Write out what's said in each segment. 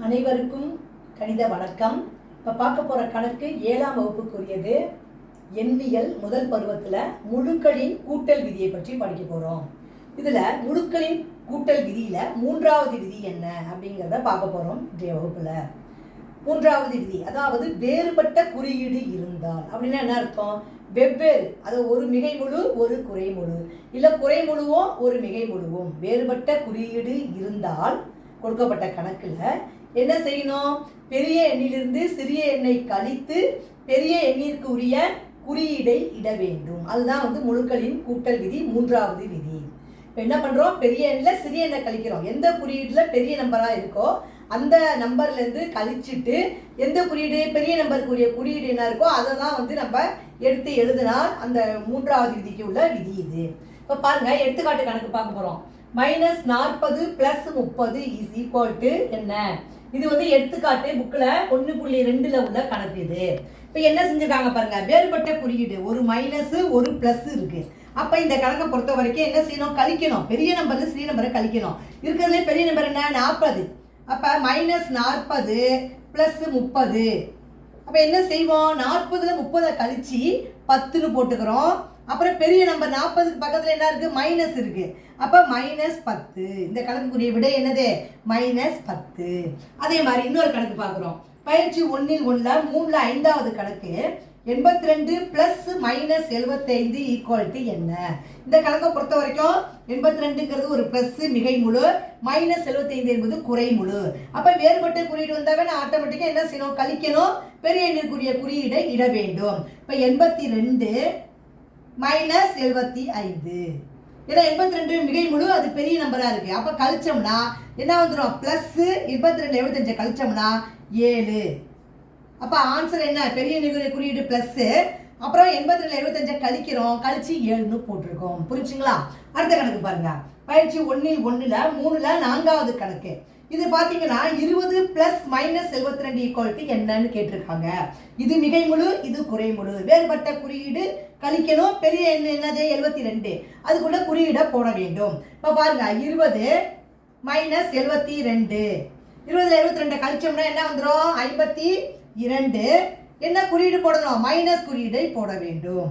அனைவருக்கும் கணித வணக்கம். இப்போ பார்க்க போகிற கணக்கு 7ஆம் வகுப்புக்குரியது. எண்ணியல் முதல் பருவத்தில் முழுக்களின் கூட்டல் விதியை பற்றி படிக்க போகிறோம். இதில் முழுக்களின் கூட்டல் விதியில் 3வது விதி என்ன அப்படிங்கிறத பார்க்க போகிறோம் இன்றைய வகுப்பில். 3வது விதி, அதாவது வேறுபட்ட குறியீடு இருந்தால் அப்படின்னா என்ன அர்த்தம்? வெவ்வேறு, அது ஒரு மிகை முழு ஒரு குறைமுழு, இல்லை குறைமுழுவோ ஒரு மிகை முழுவும் வேறுபட்ட குறியீடு இருந்தால் கொடுக்கப்பட்ட கணக்கில் என்ன செய்யணும்? பெரிய எண்ணிலிருந்து சிறிய எண்ணை கழித்து பெரிய எண்ணிற்கு உரிய குறியீடை இட வேண்டும். அதுதான் முழுக்களின் கூட்டல் விதி, 3வது விதி. இப்போ என்ன பண்ணுறோம்? பெரிய எண்ணில் சிறிய எண்ணை கழிக்கிறோம். எந்த குறியீட்டில் பெரிய நம்பராக இருக்கோ அந்த நம்பர்லேருந்து கழிச்சுட்டு எந்த குறியீடு பெரிய நம்பருக்குரிய குறியீடு என்ன இருக்கோ அதை தான் நம்ம எடுத்து எழுதினால் அந்த 3வது விதிக்கு உள்ள விதி இது. இப்போ பாருங்க, எடுத்துக்காட்டு கணக்கு பார்க்க போகிறோம். -40 + 30 = என்ன? இது எடுத்துக்காட்டு புக்கில் 1.2ல் உள்ள கணக்கு இது. இப்போ என்ன செஞ்சுருக்காங்க பாருங்க, வேறுபட்ட குறியீடு ஒரு மைனஸ் ஒரு ப்ளஸ் இருக்கு. அப்போ இந்த கணக்கை பொறுத்த வரைக்கும் என்ன செய்யணும்? கழிக்கணும். பெரிய நம்பர்ல சிறிய நம்பரை கழிக்கணும். இருக்கிறதுலே பெரிய நம்பர் என்ன? 40. அப்போ -40 + 30. அப்போ என்ன செய்வோம்? 40ல் 30 கழிச்சு 10ன்னு போட்டுக்கிறோம். அப்புறம் பெரிய நம்பர் 40க்கு பக்கத்தில் என்ன இருக்குது? மைனஸ் இருக்குது. அப்போ -10. இந்த கணக்குக்குரிய விடை என்னது? -10. அதே மாதிரி இன்னொரு கணக்கு பார்க்குறோம். பயிற்சி 1ல் 3ல் 5வது கணக்கு 82 + -75 = என்ன? இந்த கணக்கை பொறுத்த வரைக்கும் 82ங்கிறது ஒரு ப்ளஸ் மிகை முழு, -75 என்பது குறைமுழு. அப்போ வேறுபட்ட குறியீடு வந்தாவே நான் ஆட்டோமேட்டிக்காக என்ன செய்யணும்? கழிக்கணும். பெரிய எண்ணிற்குரிய குறியீடை இட வேண்டும். இப்போ 82 -75. ஏன்னா 82 மிகை முழு, அது பெரிய நம்பராக இருக்குது. அப்போ கழிச்சோம்னா என்ன வந்துடும்? +22 75 கழிச்சோம்னா 7. அப்போ ஆன்சர் என்ன? பெரிய எண்ணிற்குரிய குறியீடு ப்ளஸ்ஸு, அப்புறம் 82 75 கழிக்கிறோம், கழிச்சு 7ன்னு போட்டிருக்கோம். புரிஞ்சுங்களா? அடுத்த கணக்கு பாருங்க. பயிற்சி 1ல் 1ல் 3ல் 4வது கணக்கு. இது பார்த்தீங்கன்னா 20 + -72 = என்னன்னு கேட்டிருக்காங்க. இது மிகை முழு, இது குறைமுழு. வேறுபட்ட குறியீடு கழிக்கணும். பெரிய எண் என்னது? 72. அதுக்குள்ள குறியீடை போட வேண்டும். இப்போ பாருங்க, 20 -72. 20ல் 72 கழிச்சோம்னா என்ன வந்துடும்? 52. என்ன குறியீடு போடணும்? மைனஸ் குறியீடை போட வேண்டும்.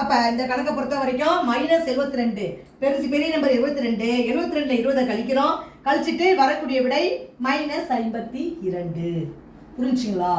அப்போ இந்த கணக்கை பொறுத்த வரைக்கும் -72 பெரிய நம்பர் 72. 72ல் 20 கழிக்கிறோம். கழிச்சிட்டு வரக்கூடிய விடை -52. புரிஞ்சுங்களா?